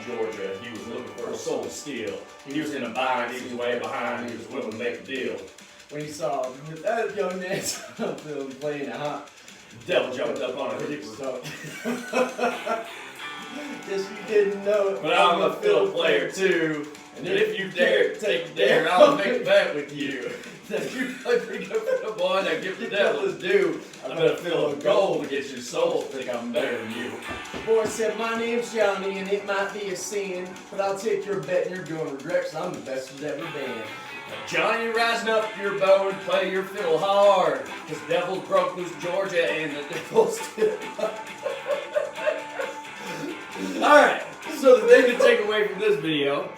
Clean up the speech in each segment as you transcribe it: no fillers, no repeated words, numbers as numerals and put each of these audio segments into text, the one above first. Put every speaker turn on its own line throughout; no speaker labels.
Georgia. He was looking for a soul to steal. He was in a bind, he was way behind, he was willing to make a deal.
When he saw that young man film playing a hot,
The devil jumped up on a hip.
Guess you didn't know it.
But I'm a fiddle player too. And if you dare take a dare, I'll make a bet with you. If you play pretty good for the boy, now give the devil his due. I bet a fiddle of gold to get your soul. Think I'm better than you.
The boy said, my name's Johnny, and it might be a sin, but I'll take your bet and you're gonna regret, 'cause I'm the best who's ever been.
Johnny, rising up your bow and play your fiddle hard. 'Cause devils broke loose Georgia and the devil's still. Alright, so the thing to take away from this video,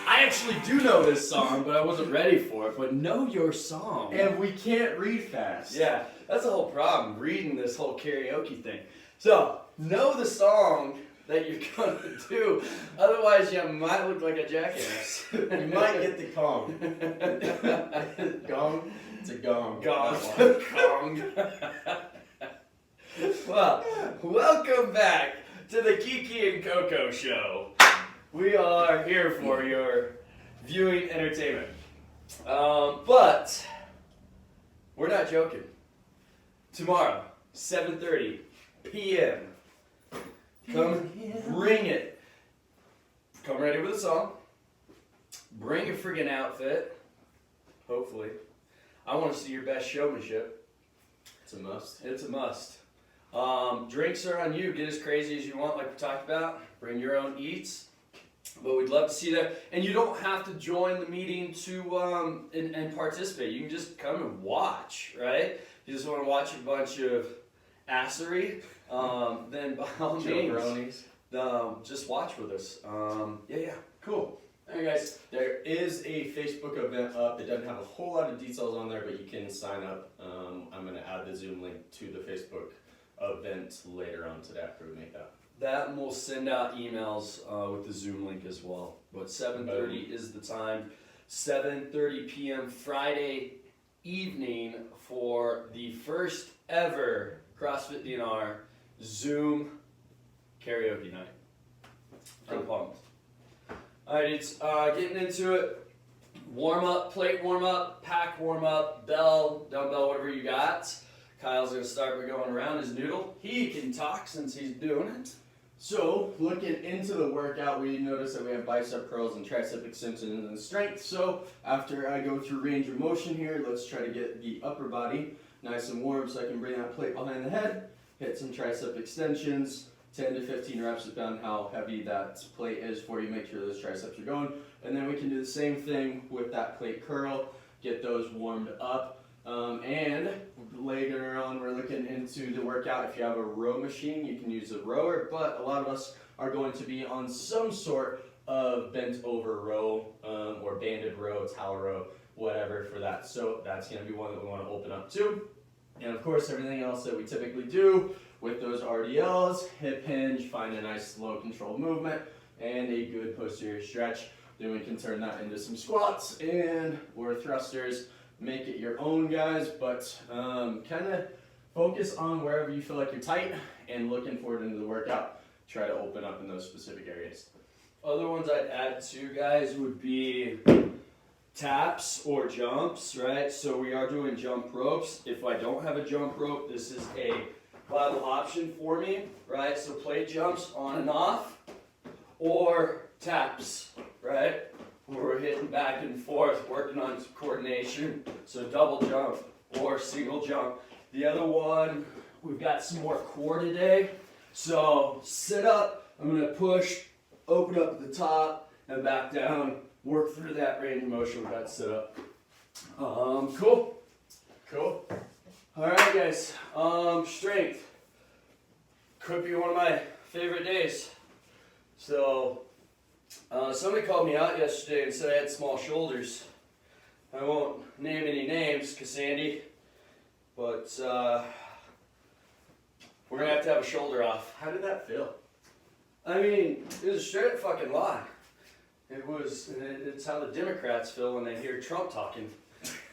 I actually do know this song, but I wasn't ready for it. But know your song.
And we can't read fast.
Yeah, that's the whole problem, reading this whole karaoke thing. So, know the song that you're gonna do, otherwise you might look like a jackass.
You might get the gong. Gong? It's a gong.
Gong. Gong. Well, welcome back to the Kiki and Coco Show. We are here for your viewing entertainment. But we're not joking. Tomorrow, 7:30 p.m. Come bring it. Come ready with a song. Bring a friggin' outfit. Hopefully. I want to see your best showmanship.
It's a must.
It's a must. Drinks are on you. Get as crazy as you want, like we talked about. Bring your own eats. But we'd love to see that. And you don't have to join the meeting to and participate. You can just come and watch, right? You just want to watch a bunch of assery, then by all means, just watch with us. Yeah.
Cool. Alright guys, there is a Facebook event up. It doesn't have a whole lot of details on there, but you can sign up. I'm going to add the Zoom link to the Facebook event later on today after we make that.
That and we'll send out emails with the Zoom link as well. But 7:30 is the time. 7:30 p.m. Friday evening for the first ever CrossFit DNR Zoom karaoke night. I'm pumped. Alright, it's getting into it. Warm up, plate warm up, pack warm up, bell, dumbbell, whatever you got. Kyle's going to start by going around his noodle. He can talk since he's doing it.
So, looking into the workout, we notice that we have bicep curls and tricep extensions and strength. So, after I go through range of motion here, let's try to get the upper body nice and warm so I can bring that plate behind the head, hit some tricep extensions, 10 to 15 reps depending on how heavy that plate is for you. Make sure those triceps are going. And then we can do the same thing with that plate curl, get those warmed up. And later on, we're looking into the workout. If you have a row machine, you can use a rower, but a lot of us are going to be on some sort of bent over row or banded row, towel row, whatever for that. So that's going to be one that we want to open up to. And of course, everything else that we typically do with those RDLs, hip hinge, find a nice slow controlled movement, and a good posterior stretch. Then we can turn that into some squats and or thrusters. Make it your own, guys, but kind of focus on wherever you feel like you're tight and looking forward into the workout. Try to open up in those specific areas.
Other ones I'd add to, guys, would be taps or jumps, right? So we are doing jump ropes. If I don't have a jump rope, this is a viable option for me, right? So plate jumps on and off, or taps, right? We're hitting back and forth, working on coordination. So double jump or single jump. The other one, we've got some more core today. So sit up, I'm gonna push, open up at the top and back down. Work through that range of motion with that sit up. Cool. All right, guys. Strength. Could be one of my favorite days. So. Somebody called me out yesterday and said I had small shoulders. I won't name any names, Cassandra, but we're going to have a shoulder off.
How did that feel?
I mean, it was a straight up fucking lie. It's how the Democrats feel when they hear Trump talking.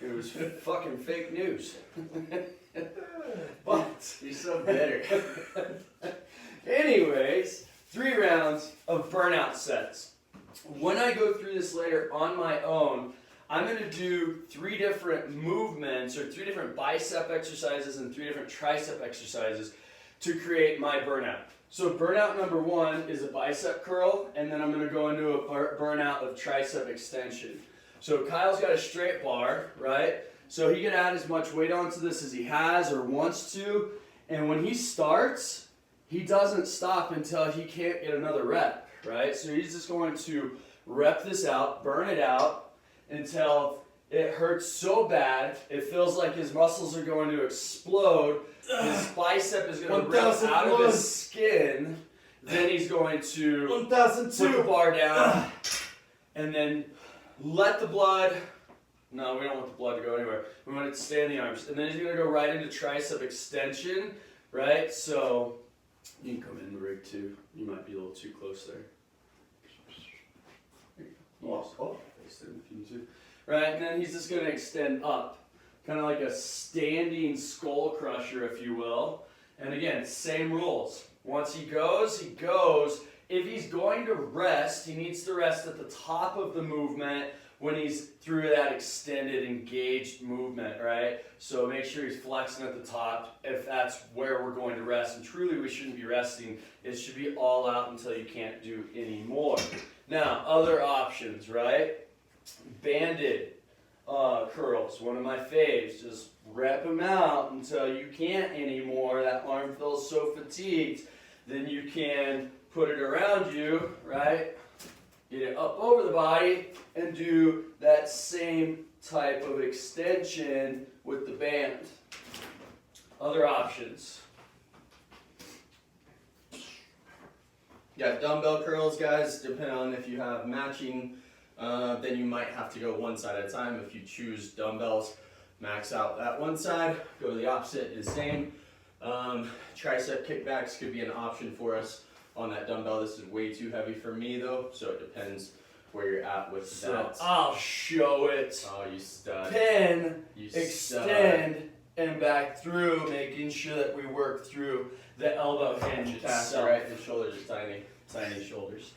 It was fucking fake news.
But you're so bitter.
Anyways, 3 rounds of burnout sets. When I go through this later on my own, I'm going to do 3 different movements or 3 different bicep exercises and 3 different tricep exercises to create my burnout. So burnout number 1 is a bicep curl, and then I'm going to go into a burnout of tricep extension. So Kyle's got a straight bar, right? So he can add as much weight onto this as he has or wants to, and when he starts, he doesn't stop until he can't get another rep, right? So he's just going to rep this out, burn it out, until it hurts so bad, it feels like his muscles are going to explode, his bicep is going to rip out of his skin, then he's going to put the bar down, and then let the blood, no, we don't want the blood to go anywhere, we want it to stay in the arms, and then he's going to go right into tricep extension, right? So, you can come in the rig too, you might be a little too close there. Right, and then he's just going to extend up, kind of like a standing skull crusher, if you will. And again, same rules. Once he goes, he goes. If he's going to rest, he needs to rest at the top of the movement when he's through that extended, engaged movement, right? So make sure he's flexing at the top if that's where we're going to rest. And truly, we shouldn't be resting. It should be all out until you can't do any more. Now, other options, right? Banded curls, one of my faves. Just rep them out until you can't anymore. That arm feels so fatigued. Then you can put it around you, right? Get it up over the body and do that same type of extension with the band. Other options.
Yeah, dumbbell curls, guys, depending on if you have matching, then you might have to go one side at a time. If you choose dumbbells, max out that one side, go to the opposite, is the same. Tricep kickbacks could be an option for us on that dumbbell. This is way too heavy for me though, so it depends where you're at with
So
that.
I'll show it.
Oh, you stud.
Pin,
You
extend,
stud.
and back through, making sure that we work through the elbow hinge
Calves
itself.
are right, and shoulders are tiny.
Tiny shoulders.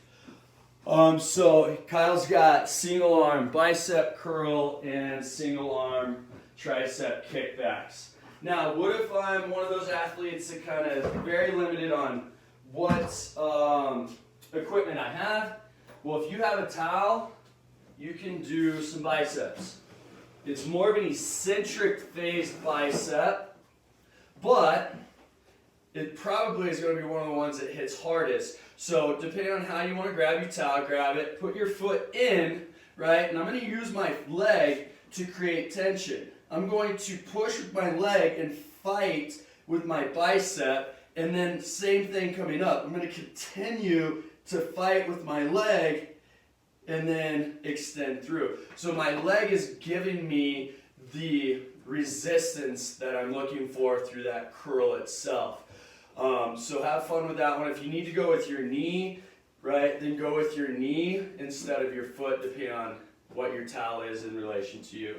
So Kyle's got single arm bicep curl and single arm tricep kickbacks. Now, what if I'm one of those athletes that kind of very limited on what equipment I have? Well, if you have a towel, you can do some biceps. It's more of an eccentric phased bicep, but it probably is going to be one of the ones that hits hardest. So depending on how you want to grab your towel, grab it, put your foot in, right? And I'm going to use my leg to create tension. I'm going to push with my leg and fight with my bicep, and then same thing coming up. I'm going to continue to fight with my leg and then extend through. So my leg is giving me the resistance that I'm looking for through that curl itself. So have fun with that one. If you need to go with your knee, right, then go with your knee instead of your foot, depending on what your towel is in relation to you.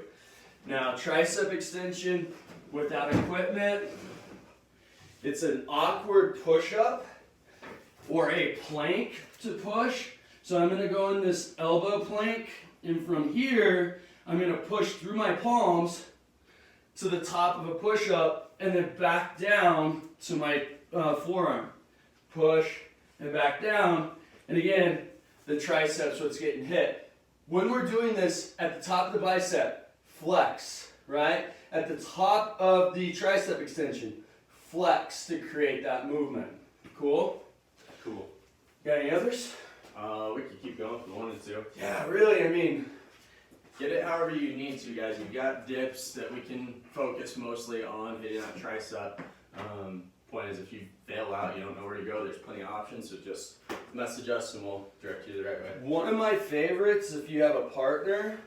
Now, tricep extension without equipment, it's an awkward push-up or a plank to push. So I'm going to go in this elbow plank, and from here, I'm going to push through my palms to the top of a push-up and then back down to my forearm. Push and back down. And again, the triceps, what's getting hit. When we're doing this at the top of the bicep, flex, right? At the top of the tricep extension, flex to create that movement. Cool?
Cool.
Got any others?
We could keep going if we wanted to.
Yeah, really, I mean,
Get it however you need to, guys. You've got dips that we can focus mostly on hitting that tricep. Point is, if you fail out, you don't know where to go, there's plenty of options, so just message us and we'll direct you the right way.
one of my favorites, if you have a partner,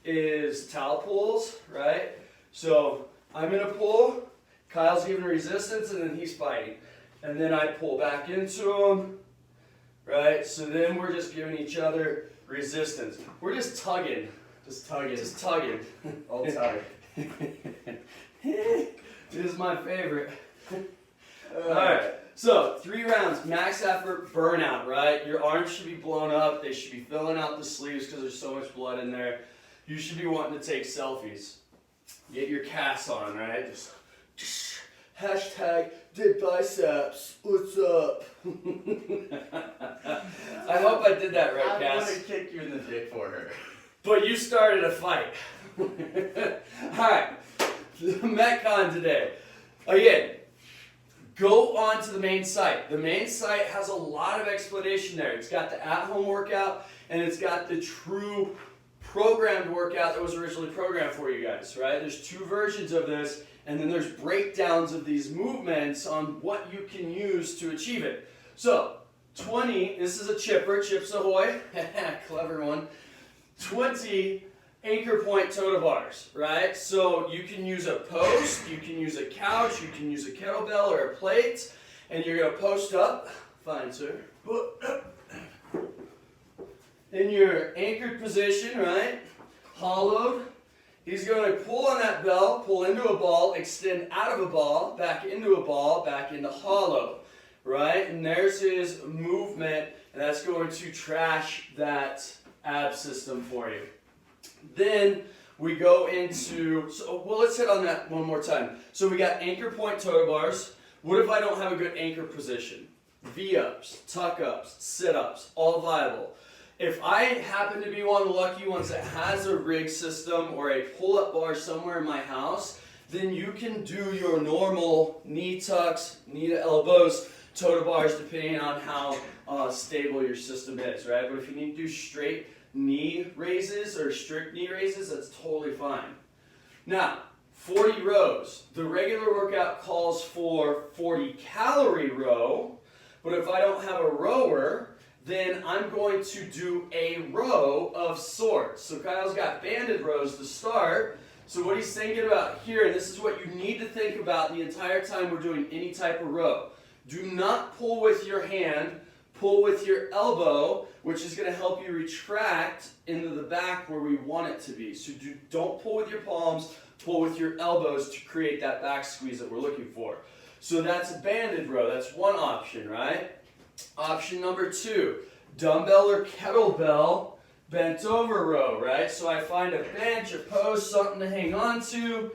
is towel pulls, right? So I'm gonna pull, Kyle's giving resistance, and then he's fighting. And then I pull back into him, right? So then we're just giving each other resistance. We're just tugging.
Just tugging.
Just tugging.
All tight.
This is my favorite. Alright, so 3 rounds, max effort, burnout, right? Your arms should be blown up. They should be filling out the sleeves because there's so much blood in there. You should be wanting to take selfies. Get your cast on, right? Just hashtag did biceps. What's up? I hope I did that right,
I want
Cass.
to kick you in the dick for her.
But you started a fight. Alright, the Metcon today. Again, go on to the main site. The main site has a lot of explanation there. It's got the at-home workout, and it's got the true programmed workout that was originally programmed for you guys, right? There's 2 versions of this, and then there's breakdowns of these movements on what you can use to achieve it. So, 20, this is a chipper, Chips Ahoy, clever one. 20 anchor point toe to bars, right? So you can use a post, you can use a couch, you can use a kettlebell or a plate, and you're gonna post up, fine sir, in your anchored position, right? Hollowed. He's going to pull on that bell, pull into a ball, extend out of a ball, back into hollow, right? And there's his movement, and that's going to trash that ab system for you. Then we go into, let's hit on that one more time. So we got anchor point toe to bars. What if I don't have a good anchor position? V-ups, tuck-ups, sit-ups, all viable. If I happen to be one of the lucky ones that has a rig system or a pull-up bar somewhere in my house, then you can do your normal knee tucks, knee to elbows, toe to bars, depending on how stable your system is, right? But if you need to do straight knee raises or strict knee raises, that's totally fine. Now, 40 rows. The regular workout calls for 40 calorie row, but if I don't have a rower, then I'm going to do a row of sorts. So Kyle's got banded rows to start. So what he's thinking about here, and this is what you need to think about the entire time we're doing any type of row. Do not pull with your hand, pull with your elbow, which is going to help you retract into the back where we want it to be. So don't pull with your palms, pull with your elbows to create that back squeeze that we're looking for. So that's a banded row. That's one option, right? Option number 2, dumbbell or kettlebell bent over row, right? So I find a bench, a post, something to hang on to,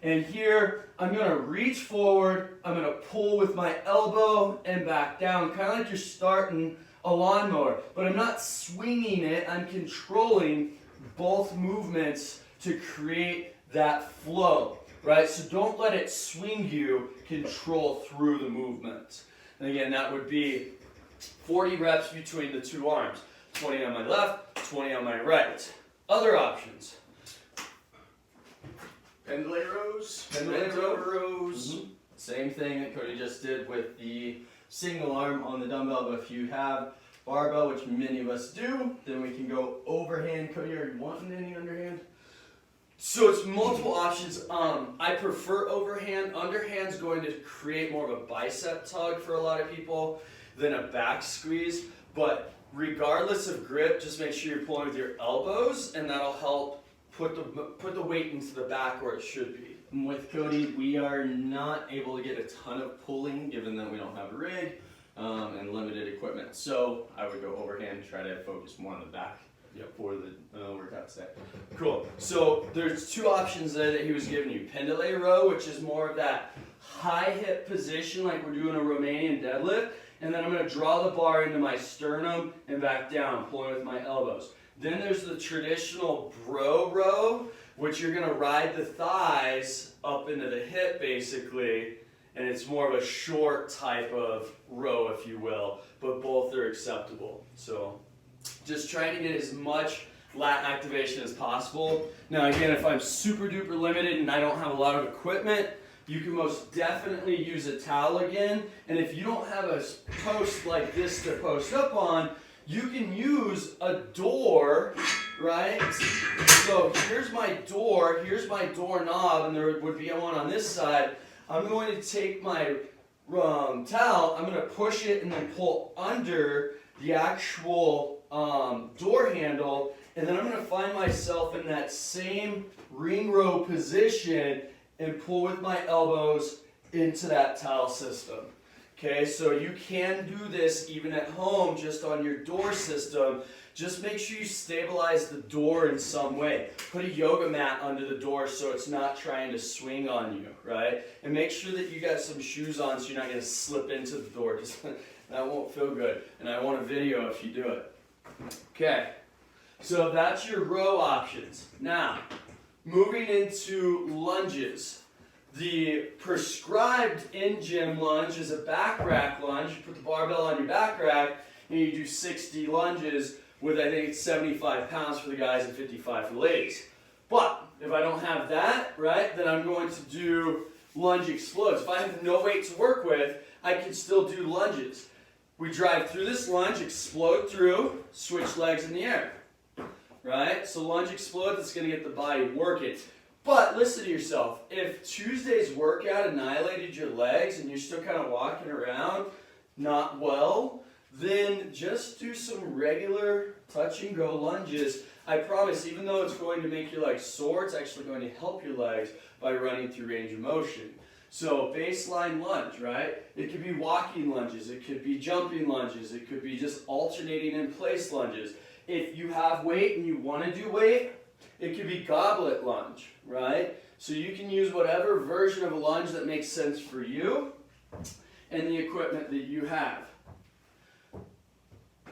and here I'm going to reach forward, I'm going to pull with my elbow and back down, kind of like you're starting a lawnmower, but I'm not swinging it, I'm controlling both movements to create that flow, right? So don't let it swing you, control through the movement. And again, that would be 40 reps between the 2 arms. 20 on my left, 20 on my right. Other options.
Pendlay rows.
Pendlay rows.
Mm-hmm. Same thing that Cody just did with the single arm on the dumbbell, but if you have barbell, which many of us do, then we can go overhand. Cody, are you wanting any underhand?
So it's multiple options. I prefer overhand. Underhand's going to create more of a bicep tug for a lot of people than a back squeeze, but regardless of grip, just make sure you're pulling with your elbows, and that'll help put the weight into the back where it should be.
And with Cody, we are not able to get a ton of pulling given that we don't have a rig and limited equipment. So I would go overhand, try to focus more on the back for the workout set.
Cool. So there's 2 options there that he was giving you. Pendlay row, which is more of that high hip position like we're doing a Romanian deadlift. And then I'm going to draw the bar into my sternum and back down, pulling with my elbows. Then there's the traditional bro row, which you're going to ride the thighs up into the hip basically, and it's more of a short type of row, if you will, but both are acceptable. So just trying to get as much lat activation as possible. Now again, if I'm super duper limited and I don't have a lot of equipment, you can most definitely use a towel again, and if you don't have a post like this to post up on, you can use a door, right? So here's my doorknob, and there would be one on this side. I'm going to take my towel, I'm going to push it and then pull under the actual door handle, and then I'm going to find myself in that same ring row position and pull with my elbows into that towel system. Okay, so you can do this even at home just on your door system. Just make sure you stabilize the door in some way. Put a yoga mat under the door so it's not trying to swing on you, right? And make sure that you got some shoes on so you're not going to slip into the door. Just, that won't feel good. And I want a video if you do it. Okay, so that's your row options. Now, moving into lunges. The prescribed in-gym lunge is a back rack lunge. You put the barbell on your back rack and you do 60 lunges with, I think it's 75 pounds for the guys and 55 for the ladies. But if I don't have that, right, then I'm going to do lunge explodes. If I have no weight to work with, I can still do lunges. We drive through this lunge, explode through, switch legs in the air, right? So lunge explode, that's going to get the body working. But listen to yourself, if Tuesday's workout annihilated your legs and you're still kind of walking around not well, then just do some regular touch and go lunges. I promise, even though it's going to make your legs sore, it's actually going to help your legs by running through range of motion. So baseline lunge, right? It could be walking lunges, it could be jumping lunges, it could be just alternating in place lunges. If you have weight and you want to do weight, it could be goblet lunge, right? So you can use whatever version of a lunge that makes sense for you and the equipment that you have.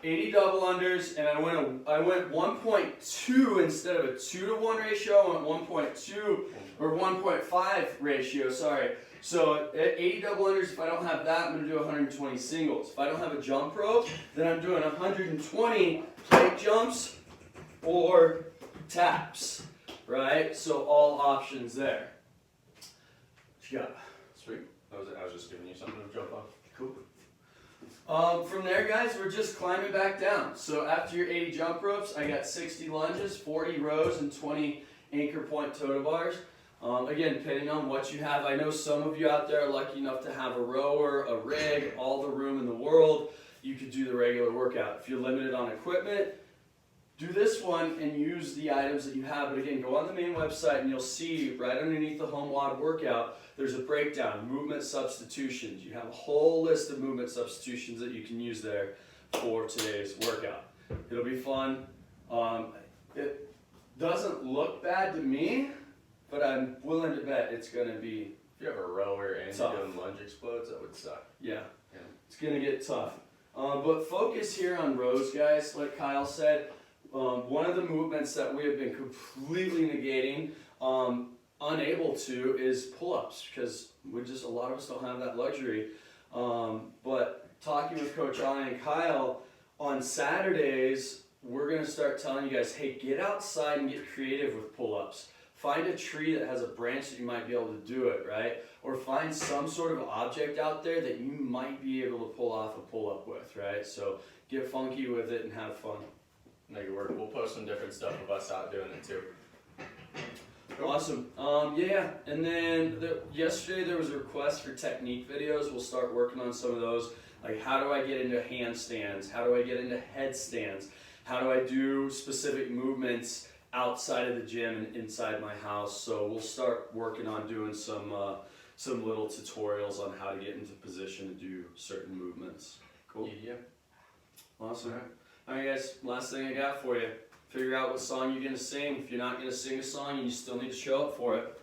80 double unders, and I went 1.2 instead of a 2-to-1 ratio. I went 1.2 or 1.5 ratio, sorry. So at 80 double unders, if I don't have that, I'm going to do 120 singles. If I don't have a jump rope, then I'm doing 120 plate jumps or taps, right? So all options there. What you got?
Sweet. I was just giving you something to jump on.
Cool. From there, guys, we're just climbing back down. So after your 80 jump ropes, I got 60 lunges, 40 rows, and 20 anchor point toe bars. Again, depending on what you have. I know some of you out there are lucky enough to have a rower, a rig, all the room in the world. You could do the regular workout. If you're limited on equipment, do this one and use the items that you have. But again, go on the main website and you'll see right underneath the home WOD workout, there's a breakdown, movement substitutions. You have a whole list of movement substitutions that you can use there for today's workout. It'll be fun. It doesn't look bad to me, but I'm willing to bet it's going to be
If you have a rower and
tough.
you're doing lunge explodes, that would suck.
Yeah,
Yeah.
it's going to get tough. But focus here on rows, guys, like Kyle said. One of the movements that we have been completely negating, unable to, is pull-ups, because a lot of us don't have that luxury. But talking with Coach Ollie and Kyle, on Saturdays, we're going to start telling you guys, hey, get outside and get creative with pull-ups. Find a tree that has a branch that you might be able to do it, right? Or find some sort of object out there that you might be able to pull off a pull-up with, right? So get funky with it and have fun.
Make it work. We'll post some different stuff of us out doing it too.
Awesome. Yeah, and then yesterday there was a request for technique videos. We'll start working on some of those. Like, how do I get into handstands? How do I get into headstands? How do I do specific movements outside of the gym and inside my house? So we'll start working on doing some little tutorials on how to get into position to do certain movements. Cool.
Yeah.
Awesome. All right, guys, last thing I got for you. Figure out what song you're going to sing. If you're not going to sing a song, you still need to show up for it.